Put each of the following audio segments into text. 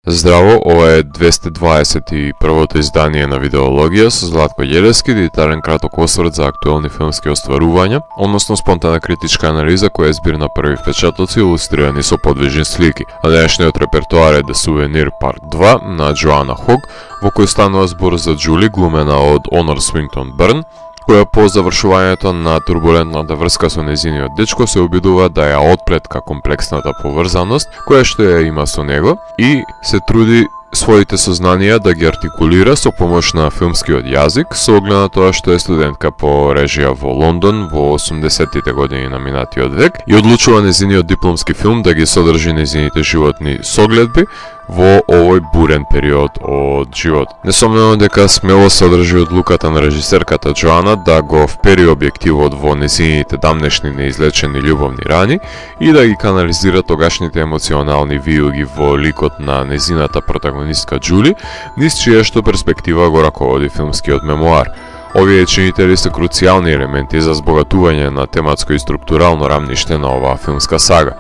Здраво, ова е 221-то издание на Видеологија со Златко Ѓелевски, дигитален краток осврт за актуелни филмски остварувања, односно спонтана критичка анализа која е збир на први впечатоци илустрирани со подвижни слики. А денешниот репертоар е The Souvenir Part 2 на Джоана Хог, во кој станува збор за Џули, глумена од Онор Свинтон Бърн, која по завршувањето на турбулентната врска со незиниот дечко се обидува да ја отплетка комплексната поврзаност која што ја има со него и се труди своите сознанија да ги артикулира со помош на филмскиот јазик, со оглед на тоа што е студентка по режија во Лондон во 80-тите години на минатиот век и одлучува незиниот дипломски филм да ги содржи незините животни согледби во овој бурен период од живот. Несомнено дека смело содржи одлуката на режисерката Джоана да го впери објективот во незините дамнешни неизлечени љубовни рани и да ги канализира тогашните емоционални вијуги во ликот на незината протагонистка Џули, низ чија што перспектива го раководи филмскиот мемуар. Овие чинители се круцијални елементи за збогатување на тематско и структурално рамниште на оваа филмска сага.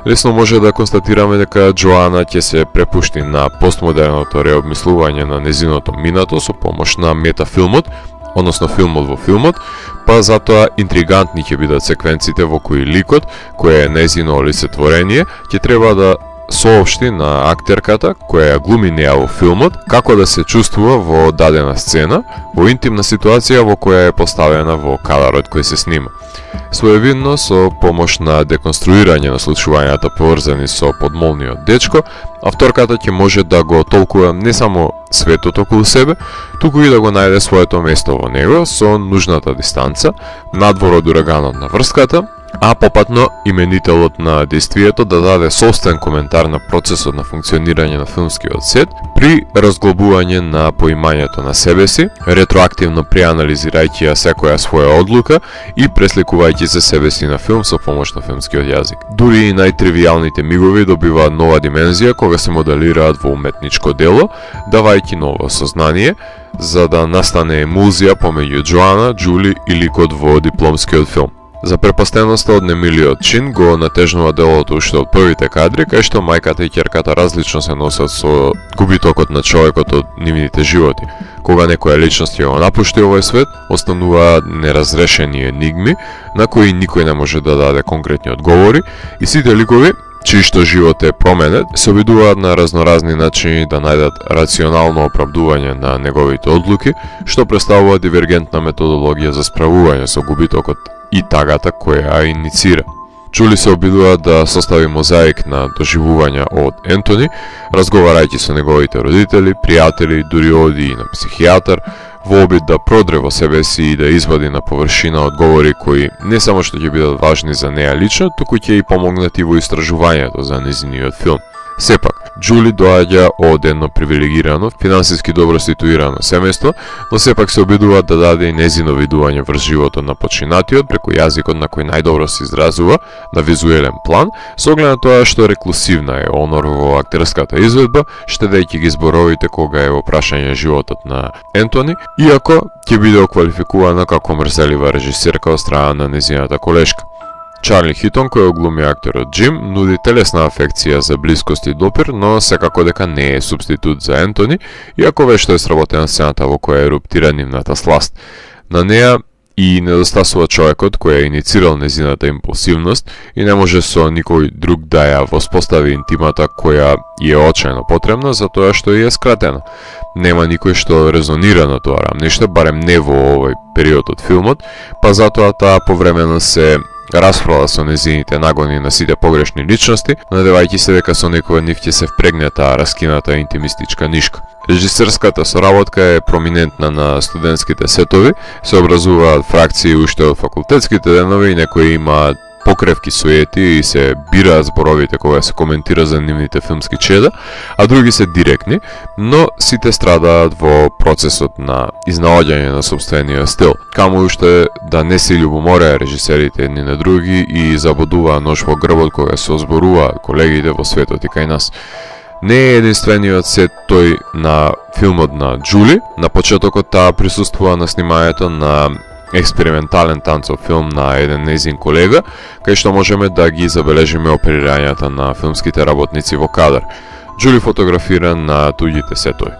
Лесно може да констатираме дека Джоана ќе се препушти на постмодерното реобмислување на незиното минато со помош на метафилмот, односно филмот во филмот, па затоа интригантни ќе бидат секвенците во кои ликот, кој е незино олицетворение, ќе треба да соопшти на актерката која ја глуми неа во филмот како да се чувствува во дадена сцена, во интимна ситуација во која е поставена во кадарот кој се снима. Своевидно, со помош на деконструирање на случувањата поврзани со подмолниот дечко, авторката ќе може да го толкува не само светот околу себе, туку и да го најде своето место во него со нужната дистанца, надвор од ураганот на врската, а попатно именителот на действието да даде собствен коментар на процесот на функционирање на филмскиот сет при разглобување на поимањето на себе си, ретроактивно преанализирајќи ја секоја своја одлука и пресликувајќи се себе си на филм со помош на филмскиот јазик. Дури и најтривијалните мигови добиваат нова димензија кога се моделираат во уметничко дело, давајќи ново сознание, за да настане емулзија помеѓу Джоана, Џули и ликот во дипломскиот филм. Запрепастеноста од немилиот чин го натежнува делото уште од првите кадри, кај што мајката и ќерката различно се носат со губитокот на човекот од нивните животи. Кога некоја личност ја го напушти овој свет, остануваат неразрешени енигми на кои никој не може да даде конкретни одговори и сите ликови чиј што живот е променет, се обидуваат на разноразни начини да најдат рационално оправдување на неговите одлуки, што представува дивергентна методологија за справување со губитокот и тагата која ја иницира. Џули се обидува да состави мозаик на доживувања од Ентони, разговарајќи со неговите родители, пријатели, дури оди и на психијатар, во обид да продре во себе си и да извади на површина одговори кои не само што ќе бидат важни за неа лично, туку ќе и помогнат и во истражувањето за незиниот филм. Сепак, Џули доаѓа од едно привилегирано, финансиски добро ситуирано семејство, но сепак се обидува да даде и незино видување врз животот на починатиот преку јазикот на кој најдобро се изразува на визуелен план, со оглед на тоа што реклусивна е Онор во актерската изведба, штедејќи ги зборовите кога е во прашање животот на Ентони, иако ќе биде оквалификувана како мрзелива режисерка од страна на незината колешка. Чарли Хитон, кој оглуми акторот Џим, нуди телесна афекција за блискост и допир, но секако дека не е субститут за Ентони, иако вешто е сработена сцената во која еруптира нивната сласт. На неа и недостасува човекот кој е иницирал незината импулсивност и не може со никој друг да ја воспостави интимата која е очајно потребна за тоа што е скратена. Нема никој што резонира на тоа рамниште, барем не во овој период од филмот, па затоа таа повремено се расправа со незините нагони на сите погрешни личности, надевајќи се дека со некој од нив ќе се впрегне таа раскината интимистичка нишка. Режисерската соработка е проминентна на студентските сетови, се образуваат фракции уште од факултетските денови и некои имаат покревки суети и се бираат зборовите кога се коментира за нивните филмски чеда, а други се директни, но сите страдаат во процесот на изнаоѓање на собствениот стил. Каму уште да не се љубомореа режисерите едни на други и забодуваа нож во грбот кога се озборуваат колегите во светот и кај нас. Не е единствениот сет тој на филмот на Џули. На почетокот таа присуствува на снимањето на експериментален танцов филм на еден незин колега, кај што можеме да ги забележиме оперирањата на филмските работници во кадар. Джули фотографира на туѓите сетови.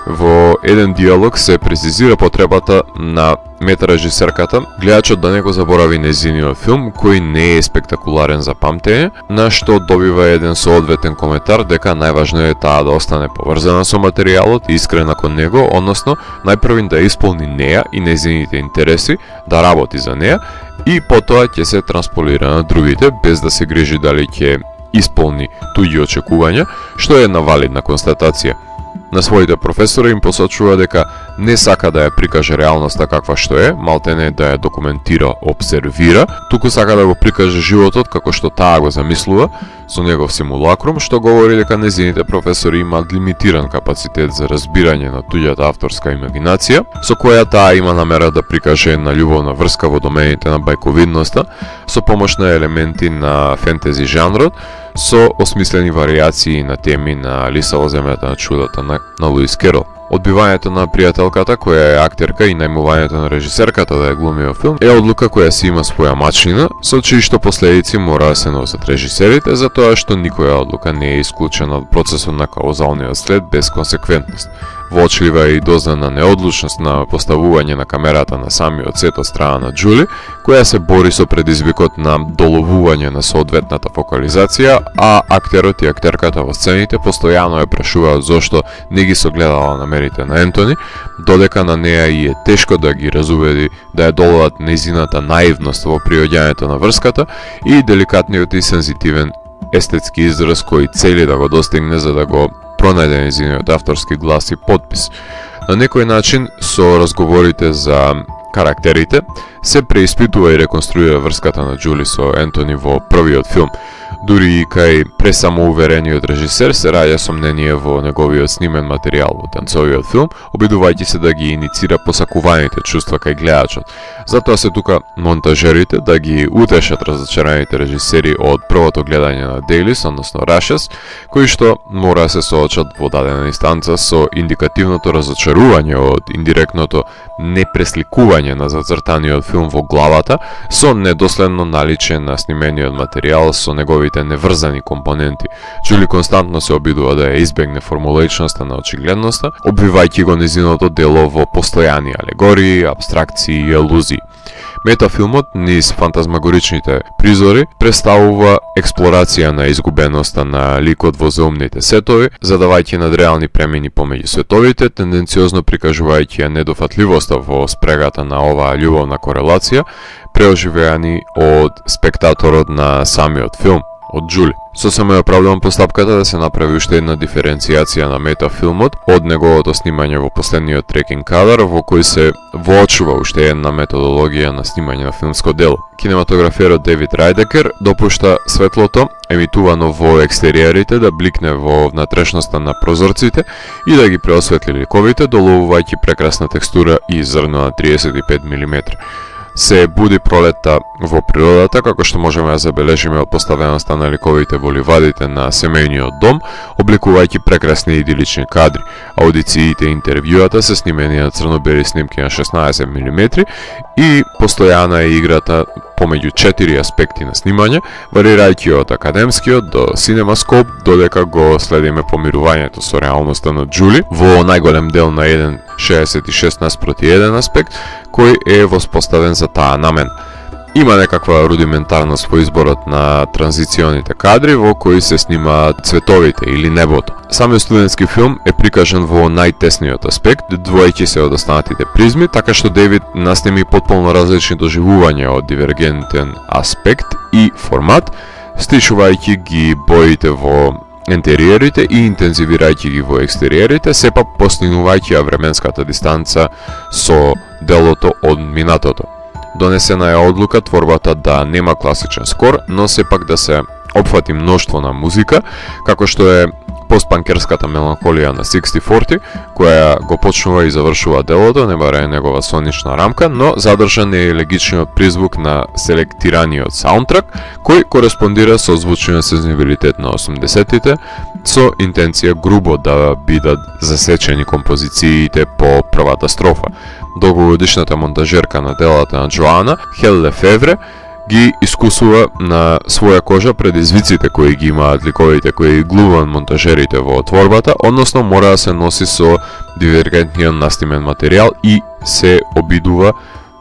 Во еден диалог се презизира потребата на метарежисерката гледачот да не го заборави нејзиниот филм кој не е спектакуларен за памтење, на што добива еден соодветен коментар дека најважно е таа да остане поврзана со материјалот и искрена кон него, односно најпрвин да исполни неа и нејзините интереси, да работи за неа и потоа ќе се трансполира на другите без да се грижи дали ќе исполни туѓи очекувања, што е една валидна констатација. На своите професори им посочува дека не сака да ја прикаже реалноста каква што е, малтене да ја документира, обсервира, туку сака да го прикаже животот како што таа го замислува со негов симулакрум, што говори дека нејзините професори имаат лимитиран капацитет за разбирање на туѓата авторска имагинација, со која таа има намера да прикаже една љубовна врска во домените на бајковидноста, со помош на елементи на фентези жанрот, со осмислени варијации на теми на Алиса во земјата на чудата на Луис Керол. Одбивањето на пријателката, која е актерка, и најмувањето на режисерката да ја глуми во филм е одлука која си има своја мачнина, со чии што последици мора да се носат режисерите, затоа што никоја одлука не е исклучена од процесот на каузалниот след без консеквентност. Воочлива и дознана неодлучност на поставување на камерата на самиот сет од страна на Джули, која се бори со предизвикот на доловување на соодветната фокализација, а актерот и актерката во сцените постојано ја прашуваат зошто не ги согледала намерите на Ентони, додека на неа и е тешко да ги разубеди да ја доловат нејзината наивност во приоѓањето на врската и деликатниот и сензитивен естетски израз кој цели да го достигне за да го пронајде нејзиниот авторски глас и подпис. На некој начин, со разговорите за карактерите, се преиспитува и реконструира врската на Джули со Ентони во првиот филм. Дури и кај пресамоуверениот режисер се раѓа сомнение во неговиот снимен материјал во танцовиот филм, обидувајќи се да ги иницира посакуваните чувства кај гледачот. Затоа се тука монтажерите да ги утешат разочараните режисери од првото гледање на Дейлис, односно Рашес, кои што мора да се соочат во дадена инстанца со индикативното разочарување од индиректното непресликување на зацртаниот филм во главата, со недоследно наличие на снимениот материјал со неговите неврзани компоненти. Джули константно се обидува да ја избегне формулаичноста на очигледноста, обвивајќи го незиното дело во постојани алегории, абстракции и алузии. Метафилмот низ фантазмагоричните призори представува експлорација на изгубеноста на ликот во заумните сетови, задавајќи надреални премини помеѓу световите, тенденциозно прикажувајќи ја недофатливоста во спрегата на оваа љубовна корелација, преоживеани од спектаторот на самиот филм, од Джули. Сосема е оправдувам постапката да се направи уште една диференцијација на метафилмот од неговото снимање во последниот трекинг кадар, во кој се воочува уште една методологија на снимање на филмско дело. Кинематограферот Девид Рајдекер допушта светлото, емитувано во екстериерите, да бликне во внатрешноста на прозорците и да ги преосветли ликовите, доловувајќи прекрасна текстура и зрно на 35 мм. Се буди пролетта во природата, како што можеме да забележиме од поставеноста на ликовите во ливадите на семејниот дом, обликувајќи прекрасни идилични кадри. Аудициите и интервјуата се снимени на црно-бели снимки на 16 мм и постојана е играта помеѓу 4 аспекти на снимање, варирајќи од академскиот до синемаскоп, додека го следиме помирувањето со реалноста на Джули во најголем дел на 1:66:1 аспект, кој е воспоставен за таа намена. Има некаква рудиментарност во изборот на транзиционите кадри во кои се снимаат цветовите или небото. Самиот студентски филм е прикажан во најтесниот аспект, двојќи се од останатите призми, така што Девид наснеми потполно различни доживувања од дивергентен аспект и формат, стичувајќи ги боите во интериерите и интензивирајќи ги во екстериерите, сепак постигнувајќи временската дистанца со делото од минатото. Донесена е одлука творбата да нема класичен скор, но сепак да се опфати мноштво на музика, како што е постпанкерската меланхолија на 60-40, која го почнува и завршува делото, не баре негова сонична рамка, но задржан е елегичниот призвук на селектираниот саундтрак, кој кореспондира со звучниот сензибилитет на 80-тите, со интенција грубо да бидат засечени композициите по првата строфа. Долгогодишната монтажерка на делата на Джоана, Хел Лефевре, ги искусува на своја кожа предизвиците кои ги имаат ликовите кои глумат монтажерите во творбата, односно мора да се носи со дивергентниот настимен материјал и се обидува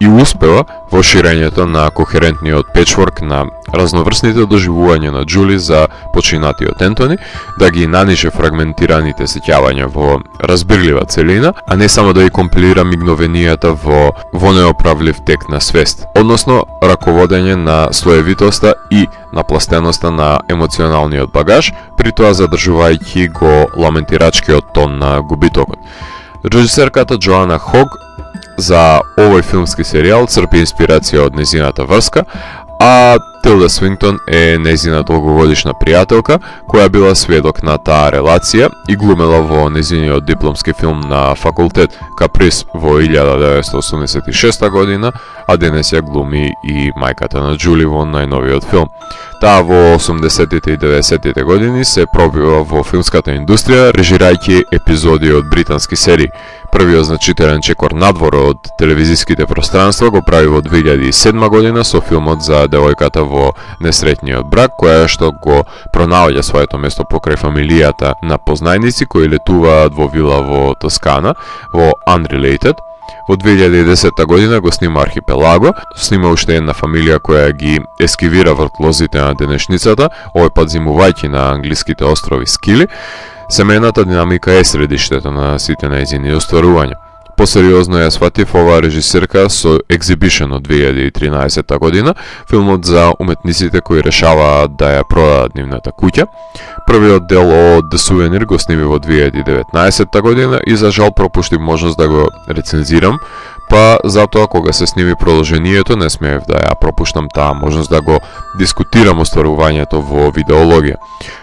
и успева во ширењето на кохерентниот печворк на разноврсните доживувања на Џули за починатиот Ентони, да ги наниже фрагментираните сеќавања во разбирлива целина, а не само да ги компилира мигновенијата во неоправлив тек на свест, односно раководење на слоевитоста и напластеноста на емоционалниот багаж, при тоа задржувајќи го ламентирачкиот тон на губитокот. Режисерката Джоана Хог за овој филмски серијал црпи инспирација од незината врска, а Тилда Свинтон е незина долгогодишна пријателка, која била сведок на таа релација и глумела во незиниот дипломски филм на факултет Каприс во 1986 година, а денес ја глуми и мајката на Џули во најновиот филм. Таа во 80-тите и 90-тите години се пробива во филмската индустрија, режирајќи епизоди од британски серии. Првиот значителен чекор надвор од телевизиските пространства го прави во 2007 година со филмот за девојката во несретниот брак, која што го пронаоѓа своето место покрај фамилијата на познајници кои летуваат во вила во Тоскана, во Unrelated. Во 2010 година го снима Архипелаго, снима уште една фамилија која ги ескивира врз лозите на денешницата, овој пат зимувајќи на англиските острови Скили. Семејната динамика е средиштето на сите нејзини остварувања. Посериозно ја сватив оваа режисерка со Exhibition од 2013 година, филмот за уметниците кои решаваат да ја продадат нивната куќа. Првиот дел од The Souvenir го сними во 2019 година и за жал пропуштив можност да го рецензирам, па затоа кога се сними продолжението не смеев да ја пропуштам таа можност да го дискутирам остварувањето во видеологија.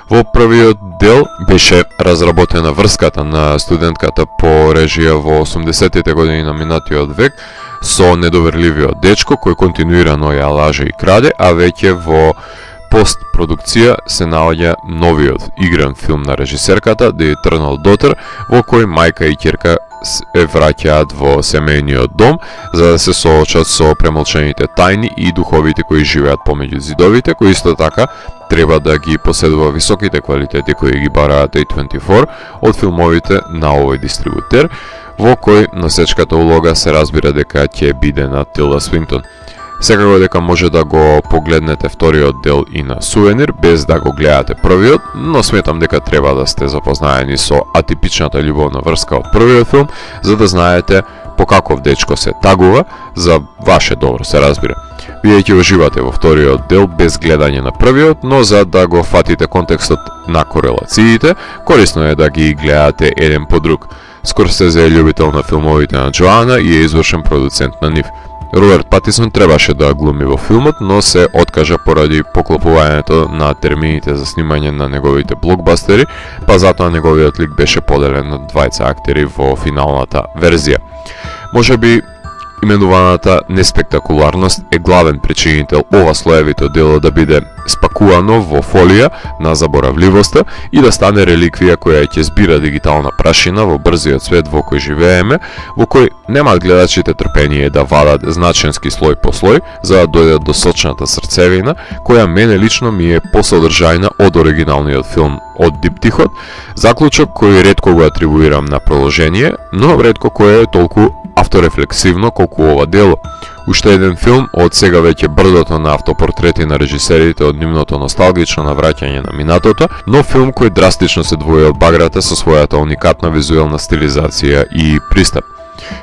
Во првиот дел беше разработена врската на студентката по режија во 80-тите години на минатиот век со недоверливиот дечко кој континуирано ја лаже и краде, а веќе во постпродукција се наоѓа новиот игран филм на режисерката The Eternal Daughter, во кој мајка и ќерка се враќаат во семејниот дом за да се соочат со премолчените тајни и духовите кои живеат помеѓу зидовите, кои исто така треба да ги поседува високите квалитети кои ги бараат A24 од филмовите на овој дистрибутер, во кој носечката улога се разбира дека ќе биде на Тилда Свинтон. Секако дека може да го погледнете вториот дел и на Сувенир без да го гледате првиот, но сметам дека треба да сте запознаени со атипичната љубовна врска од првиот филм, за да знаете по каков дечко се тагува, за ваше добро се разбира. Вие ќе уживате во вториот дел без гледање на првиот, но за да го фатите контекстот на корелациите, корисно е да ги гледате еден по друг. Скорсезе е љубител на филмовите на Джоана и е извршен продуцент на нив. Роберт Патисон требаше да глуми во филмот, но се откажа поради поклопувањето на термините за снимање на неговите блокбастери, па затоа неговиот лик беше поделен на двајца актери во финалната верзија. Можеби именуваната неспектакуларност е главен причинител ова слоевито дело да биде спакувано во фолија на заборавливоста и да стане реликвија која ќе збира дигитална прашина во брзиот свет во кој живееме, во кој немаат гледачите трпение да вадат значенски слој по слој за да дојдат до сочната срцевина, која мене лично ми е посодржајна од оригиналниот филм од Диптихот, заклучок кој ретко го атрибуирам на продолжение, но ретко кој е толку авторефлексивно колку ова дело. Уште еден филм од сега веќе брдото на автопортрети на режисерите од нивното носталгично навраќање на минатото, но филм кој драстично се двои од баграта со својата уникатна визуелна стилизација и пристап.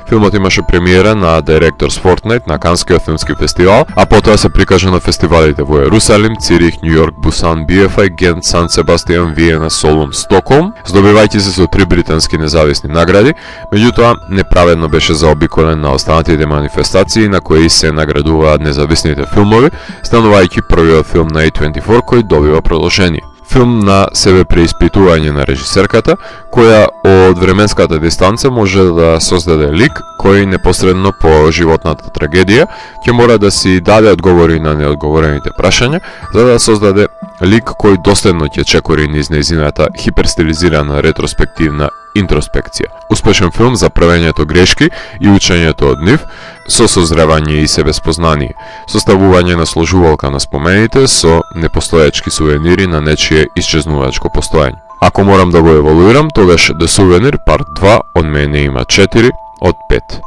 Филмот имаше премиера на Directors Fortnight на Канскиот филмски фестивал, а потоа се прикажа на фестивалите во Ерусалим, Цирих, Њу Јорк, Бусан, BFI, Гент, Сан Себастијан, Виена, Солун, Стокхолм, здобивајќи се со 3 британски независни награди, меѓутоа неправедно беше заобиколен на останатите манифестации на кои се наградуваат независните филмови, станувајќи првиот филм на A24 кој добива продолжение. Филм на себе преиспитување на режисерката, која од временската дистанца може да создаде лик кој непосредно по животната трагедија ќе мора да си даде одговори на неодговорените прашања, за да создаде лик кој доследно ќе чекори низ нејзината хиперстилизирана ретроспективна интроспекција. Успешен филм за правењето грешки и учењето од нив, со созревање и себеспознание, составување на сложувалка на спомените со непостоечки сувенири на нечие исчезнувачко постоење. Ако морам да го еволуирам, тогаш The Souvenir Part 2 од мене има 4 од 5.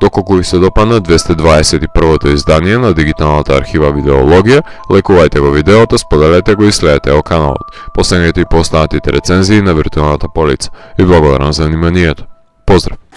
Доколку ви се допадна 221-то издание на дигиталната архива Видеологија, лекувајте го видеото, споделете го и следете го каналот. Последете и по останатите рецензии на виртуелната полица. И благодарам за вниманието. Поздрав!